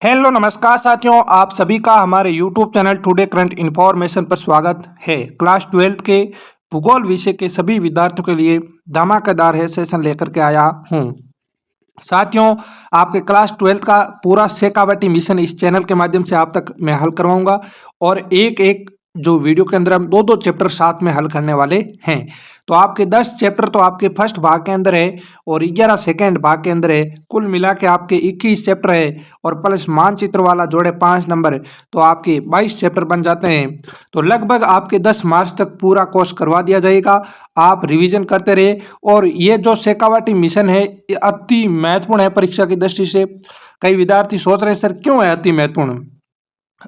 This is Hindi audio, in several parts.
हेलो नमस्कार साथियों, आप सभी का हमारे YouTube channel today current information पर स्वागत है। क्लास 12 के भूगोल विषय के सभी विद्यार्थियों के लिए धमाकेदार है सेशन लेकर के आया हूँ। साथियों, आपके क्लास 12 का पूरा शेखावटी मिशन इस चैनल के माध्यम से आप तक मैं हल करवाऊंगा और एक एक जो वीडियो के अंदर हम दो दो चैप्टर साथ में हल करने वाले हैं। तो आपके 10 चैप्टर तो आपके फर्स्ट भाग के अंदर है और 11 सेकेंड भाग के अंदर है। कुल मिला के आपके 21 चैप्टर है और प्लस मानचित्र वाला जोड़े 5 नंबर, तो आपके 22 चैप्टर बन जाते हैं। तो लगभग आपके 10 मार्च तक पूरा कोर्स करवा दिया जाएगा। आप रिवीजन करते रहे और ये जो शेखावटी मिशन है ये अति महत्वपूर्ण है परीक्षा की दृष्टि से। कई विद्यार्थी सोच रहे हैं सर क्यों है अति महत्वपूर्ण।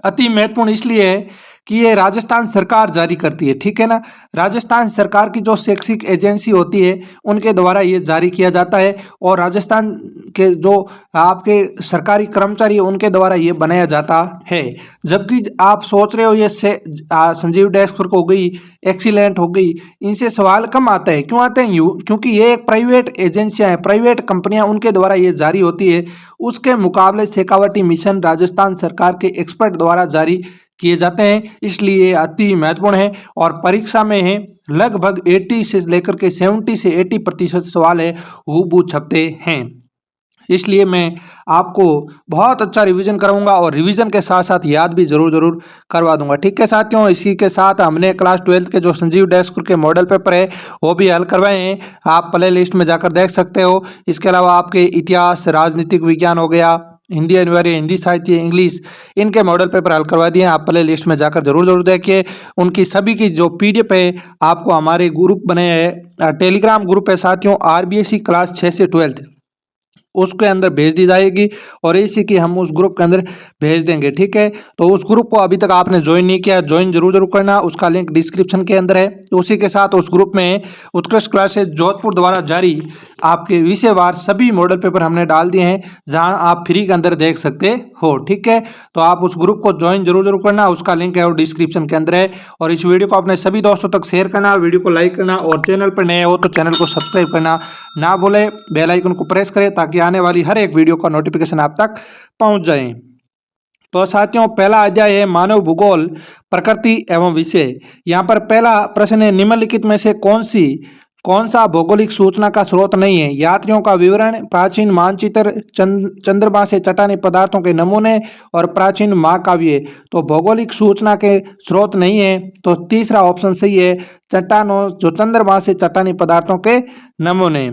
अति महत्वपूर्ण इसलिए है कि ये राजस्थान सरकार जारी करती है, ठीक है ना। राजस्थान सरकार की जो शैक्षिक एजेंसी होती है उनके द्वारा ये जारी किया जाता है और राजस्थान के जो आपके सरकारी कर्मचारी है उनके द्वारा ये बनाया जाता है। जबकि आप सोच रहे हो ये संजीव डेस्क हो गई, एक्सीलेंट हो गई, इनसे सवाल कम आता है। क्यों आते हैं? क्योंकि ये एक प्राइवेट एजेंसियां हैं, प्राइवेट कंपनियां, उनके द्वारा ये जारी होती है। उसके मुकाबले शेखावटी मिशन राजस्थान सरकार के एक्सपर्ट द्वारा जारी किए जाते हैं, इसलिए अति महत्वपूर्ण है। और परीक्षा में है लगभग 80 से लेकर के 70 से 80% सवाल है हूबहू छपते हैं। इसलिए मैं आपको बहुत अच्छा रिवीजन कराऊंगा और रिवीजन के साथ साथ याद भी जरूर करवा दूंगा, ठीक है साथियों। इसी के साथ हमने क्लास 12 के जो संजीव डेस्क के मॉडल पेपर है वो भी हल करवाए हैं, आप प्ले लिस्ट में जाकर देख सकते हो। इसके अलावा आपके इतिहास, राजनीतिक विज्ञान हो गया, हिंदी अनिवार्य, हिंदी साहित्य, इंग्लिश, इनके मॉडल पेपर हल करवा दिए हैं। आप प्ले लिस्ट में जाकर जरूर देखिए। उनकी सभी की जो पीडीएफ है आपको हमारे ग्रुप बने हैं, टेलीग्राम ग्रुप है साथियों, आरबीएससी क्लास 6 से 12 उसके अंदर भेज दी जाएगी और इसी की हम उस ग्रुप के अंदर भेज देंगे, ठीक है। तो उस ग्रुप को अभी तक आपने ज्वाइन नहीं किया, ज्वाइन जरूर करना, उसका लिंक डिस्क्रिप्शन के अंदर है। उसी के साथ उस ग्रुप में उत्कृष्ट क्लासेस जोधपुर द्वारा जारी आपके विषयवार सभी मॉडल पेपर हमने डाल दिए हैं जहां आप फ्री के अंदर देख सकते हो, ठीक है। तो आप उस ग्रुप को ज्वाइन जरूर करना, उसका लिंक है वो डिस्क्रिप्शन के अंदर है। और इस वीडियो को अपने सभी दोस्तों तक शेयर करना, वीडियो को लाइक करना और चैनल पर नए हो तो चैनल को सब्सक्राइब करना ना भूले। बेल आइकन को प्रेस करें ताकि आने वाली हर एक वीडियो का नोटिफिकेशन आप तक पहुंच जाए। तो साथियों, पहला अध्याय है मानव भूगोल, प्रकृति एवं विषय। यहाँ पर पहला प्रश्न है, निम्नलिखित में से कौन सा भौगोलिक सूचना का स्रोत नहीं है? यात्रियों का विवरण, प्राचीन मानचित्र, चंद्रमा से चट्टानी पदार्थों के नमूने और प्राचीन महाकाव्य। तो भौगोलिक सूचना के स्रोत नहीं है, तो तीसरा ऑप्शन सही है, चट्टानों जो चंद्रमा से चट्टानी पदार्थों के नमूने।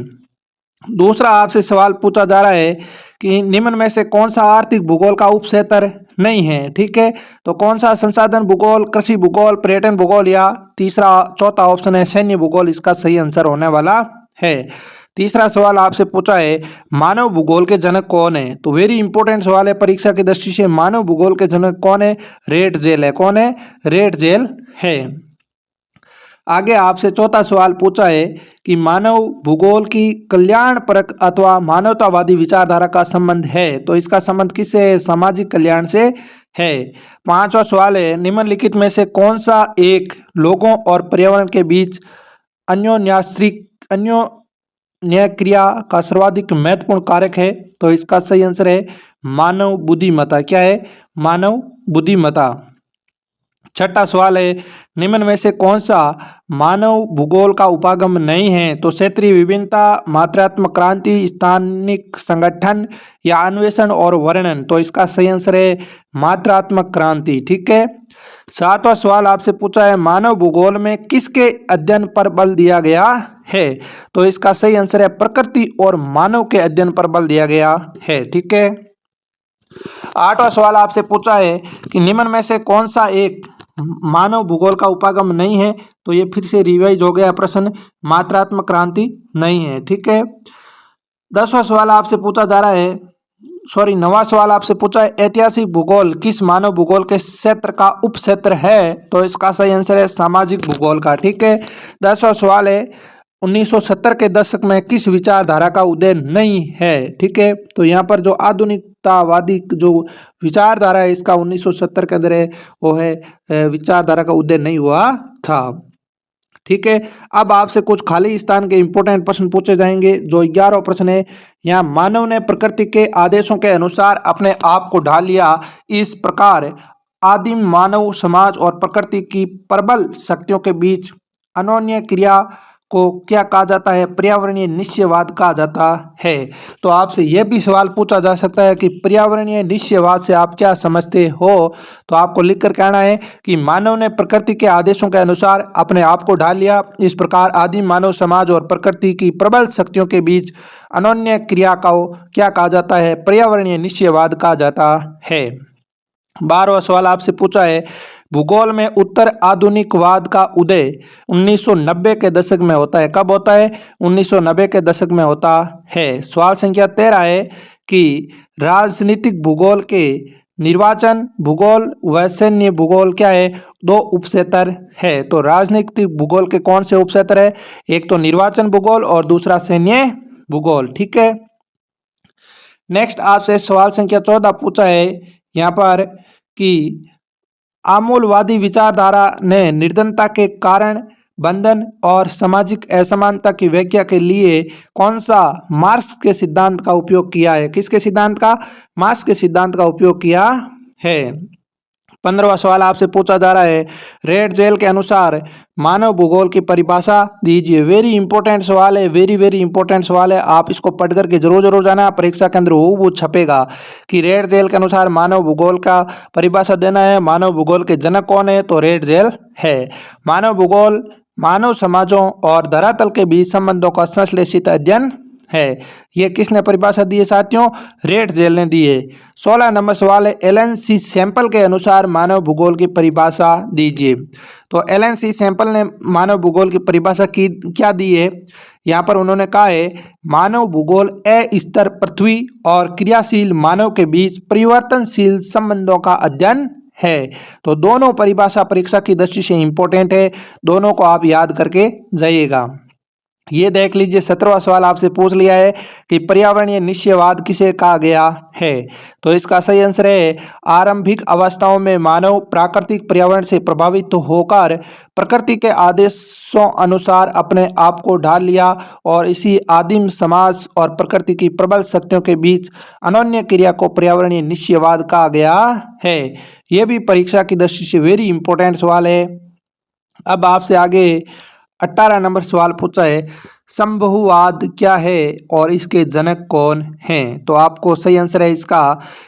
दूसरा आपसे सवाल पूछा जा रहा है कि निम्न में से कौन सा आर्थिक भूगोल का उपक्षेत्र नहीं है, ठीक है। तो कौन सा? संसाधन भूगोल, कृषि भूगोल, पर्यटन भूगोल या चौथा ऑप्शन है सैन्य भूगोल, इसका सही आंसर होने वाला है। तीसरा सवाल आपसे पूछा है मानव भूगोल के जनक कौन है? तो वेरी इंपॉर्टेंट सवाल है परीक्षा की दृष्टि से। मानव भूगोल के जनक कौन है? रेट जेल है। कौन है? रेट जेल है। आगे आपसे चौथा सवाल पूछा है कि मानव भूगोल की कल्याणपरक अथवा मानवतावादी विचारधारा का संबंध है, तो इसका संबंध किससे है? सामाजिक कल्याण से है। पांचवा सवाल है, निम्नलिखित में से कौन सा एक लोगों और पर्यावरण के बीच अन्योन्य क्रिया का सर्वाधिक महत्वपूर्ण कारक है? तो इसका सही आंसर है मानव बुद्धिमत्ता। क्या है? मानव बुद्धिमत्ता। छठा सवाल है, निम्न में से कौन सा मानव भूगोल का उपागम नहीं है? तो क्षेत्रीय विभिन्नता, मात्रात्मक क्रांति, स्थानिक संगठन या अन्वेषण और वर्णन। तो इसका सही आंसर है मात्रात्मक क्रांति, ठीक है। सातवां सवाल आपसे पूछा है मानव भूगोल में किसके अध्ययन पर बल दिया गया है? तो इसका सही आंसर है प्रकृति और मानव के अध्ययन पर बल दिया गया है, ठीक है। आठवां सवाल आपसे पूछा है कि निम्न में से कौन सा एक मानव भूगोल का उपागम नहीं है? तो ये फिर से रिवाइज हो गया प्रश्न, मात्रात्मक क्रांति नहीं है, ठीक है। 10वां सवाल आपसे पूछा जा रहा है, नवां सवाल आपसे पूछा है ऐतिहासिक भूगोल किस मानव भूगोल के क्षेत्र का उप क्षेत्र है? तो इसका सही आंसर है सामाजिक भूगोल का, ठीक है। 10वां सवाल है 1970 के दशक में किस विचारधारा का उदय नहीं है? ठीक है, तो यहाँ पर जो आधुनिकतावादी जो विचारधारा है इसका 1970 के अंदर है वो है विचारधारा का उदय नहीं हुआ था, ठीक है। अब आपसे कुछ खाली स्थान के इंपॉर्टेंट प्रश्न पूछे जाएंगे। जो 11वां प्रश्न है, यहाँ मानव ने प्रकृति के आदेशों के अनुसार अपने आप को ढाल लिया, इस प्रकार आदिम मानव समाज और प्रकृति की प्रबल शक्तियों के बीच अन्योन्य क्रिया को क्या कहा जाता है? पर्यावरणीय निश्चयवाद कहा जाता है। तो आपसे यह भी सवाल पूछा जा सकता है कि पर्यावरणीय निश्चयवाद से आप क्या समझते हो? तो आपको लिख कर कहना है कि मानव ने प्रकृति के आदेशों के अनुसार अपने आप को ढाल लिया, इस प्रकार आदिम मानव समाज और प्रकृति की प्रबल शक्तियों के बीच अन्योन्य क्रिया को क्या कहा जाता है? पर्यावरणीय निश्चयवाद कहा जाता है। 12वां सवाल आपसे पूछा है, भूगोल में उत्तर आधुनिकवाद का उदय 1990 के दशक में होता है। कब होता है? 1990 के दशक में होता है। सवाल संख्या 13 है कि राजनीतिक भूगोल के निर्वाचन भूगोल व सैन्य भूगोल क्या है? दो उपक्षेत्र है। तो राजनीतिक भूगोल के कौन से उपक्षेत्र है? एक तो निर्वाचन भूगोल और दूसरा सैन्य भूगोल। ठीक है। नेक्स्ट आपसे सवाल संख्या 14 पूछा है यहाँ पर कि आमूलवादी विचारधारा ने निर्धनता के कारण बंधन और सामाजिक असमानता की व्याख्या के लिए कौन सा मार्क्स के सिद्धांत का उपयोग किया है? किसके सिद्धांत का? मार्क्स के सिद्धांत का उपयोग किया है। 15वां सवाल आपसे पूछा जा रहा है, रेड जेल के अनुसार मानव भूगोल की परिभाषा दीजिए। वेरी इंपॉर्टेंट सवाल है, वेरी इंपॉर्टेंट सवाल है। आप इसको पढ़ करके जरूर जाना, परीक्षा के अंदर वो छपेगा कि रेड जेल के अनुसार मानव भूगोल का परिभाषा देना है। मानव भूगोल के जनक कौन है? तो रेड जेल है। मानव भूगोल मानव समाजों और धरातल के बीच संबंधों का संश्लेषित अध्ययन है। ये किसने परिभाषा दी है साथियों? रेड जेल ने दी है। 16 नंबर सवाल है, एलन सी सैंपल के अनुसार मानव भूगोल की परिभाषा दीजिए। तो एलन सी सैंपल ने मानव भूगोल की परिभाषा की क्या दी है? यहाँ पर उन्होंने कहा है, मानव भूगोल अस्थिर पृथ्वी और क्रियाशील मानव के बीच परिवर्तनशील संबंधों का अध्ययन है। तो दोनों परिभाषा परीक्षा की दृष्टि से इंपॉर्टेंट है, दोनों को आप याद करके जाइएगा। ये देख लीजिए, 17वां सवाल आपसे पूछ लिया है कि पर्यावरणीय निश्चयवाद किसे कहा गया है? तो इसका सही आंसर है, आरंभिक अवस्थाओं में मानव प्राकृतिक पर्यावरण से प्रभावित होकर प्रकृति के आदेशों अनुसार अपने आप को ढाल लिया और इसी आदिम समाज और प्रकृति की प्रबल शक्तियों के बीच अन्योन्य क्रिया को पर्यावरणीय निश्चयवाद कहा गया है। यह भी परीक्षा की दृष्टि से वेरी इंपॉर्टेंट सवाल है। अब आपसे आगे 18 नंबर सवाल पूछा है, संभववाद क्या है और इसके जनक कौन हैं? तो आपको सही आंसर है इसका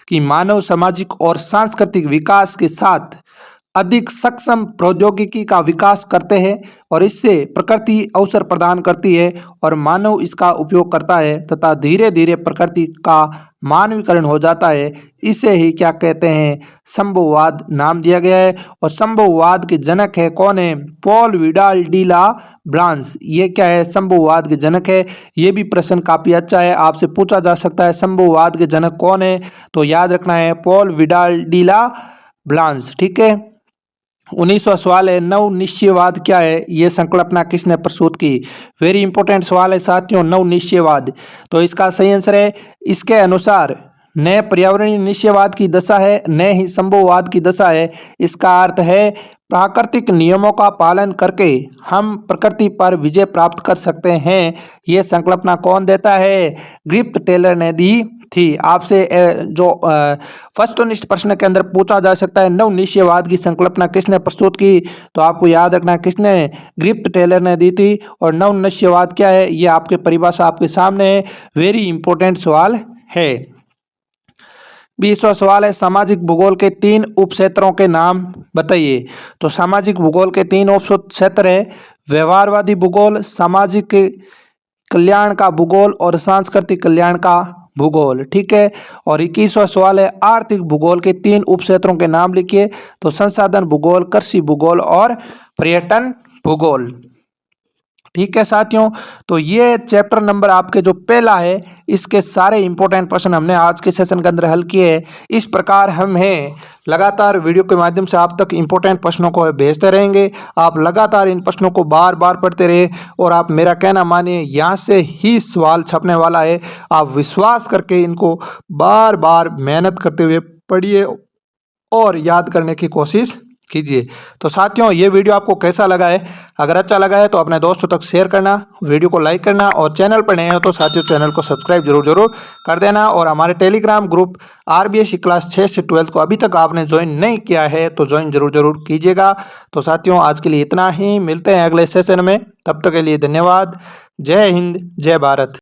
कि मानव सामाजिक और सांस्कृतिक विकास के साथ अधिक सक्षम प्रौद्योगिकी का विकास करते हैं और इससे प्रकृति अवसर प्रदान करती है और मानव इसका उपयोग करता है तथा धीरे धीरे प्रकृति का मानवीकरण हो जाता है। इसे ही क्या कहते हैं? संभववाद नाम दिया गया है। और संभववाद के जनक है कौन है? पॉल विडाल डी ला ब्लांस। ये क्या है? संभववाद के जनक है। ये भी प्रश्न काफी अच्छा है, आपसे पूछा जा सकता है संभववाद के जनक कौन है? तो याद रखना है पॉल विडाल डी ला ब्लांस। ठीक है। 19वां सवाल है, नव निश्चयवाद क्या है? ये संकल्पना किसने प्रस्तुत की? वेरी इंपॉर्टेंट सवाल है साथियों, नव निश्चयवाद। तो इसका सही आंसर है, इसके अनुसार न पर्यावरणीय निश्चयवाद की दशा है न ही संभववाद की दशा है। इसका अर्थ है प्राकृतिक नियमों का पालन करके हम प्रकृति पर विजय प्राप्त कर सकते हैं। ये संकल्पना कौन देता है? ग्रिफ्थ टेलर ने दी थी। आपसे जो फर्स्टनिष्ठ प्रश्न के अंदर पूछा जा सकता है नव निश्चयवाद की संकल्पना किसने प्रस्तुत की? तो आपको याद रखना किसने? ग्रिफ्थ टेलर ने दी थी। और नव निश्चयवाद क्या है? ये आपके परिभाषा आपके सामने है, वेरी इंपॉर्टेंट सवाल है। 20वां सवाल है, सामाजिक भूगोल के 3 उपक्षेत्रों के नाम बताइए। तो सामाजिक भूगोल के 3 उपक्षेत्र है, व्यवहारवादी भूगोल, सामाजिक कल्याण का भूगोल और सांस्कृतिक कल्याण का भूगोल। ठीक है। और 21वां सवाल है, आर्थिक भूगोल के 3 उपक्षेत्रों के नाम लिखिए। तो संसाधन भूगोल, कृषि भूगोल और पर्यटन भूगोल। ठीक है साथियों, तो ये चैप्टर नंबर आपके जो पहला है, इसके सारे इंपॉर्टेंट प्रश्न हमने आज के सेशन के अंदर हल किए हैं। इस प्रकार हम हैं लगातार वीडियो के माध्यम से आप तक इंपॉर्टेंट प्रश्नों को भेजते रहेंगे। आप लगातार इन प्रश्नों को बार बार पढ़ते रहे और आप मेरा कहना मानिए, यहाँ से ही सवाल छपने वाला है। आप विश्वास करके इनको बार बार मेहनत करते हुए पढ़िए और याद करने की कोशिश कीजिए। तो साथियों, ये वीडियो आपको कैसा लगा है? अगर अच्छा लगा है तो अपने दोस्तों तक शेयर करना, वीडियो को लाइक करना और चैनल पर नए हो तो साथियों चैनल को सब्सक्राइब जरूर कर देना। और हमारे टेलीग्राम ग्रुप आरबीएससी क्लास 6 से 12 को अभी तक आपने ज्वाइन नहीं किया है तो ज्वाइन जरूर कीजिएगा। तो साथियों, आज के लिए इतना ही, मिलते हैं अगले सेशन में। तब तक के लिए धन्यवाद। जय हिंद, जय भारत।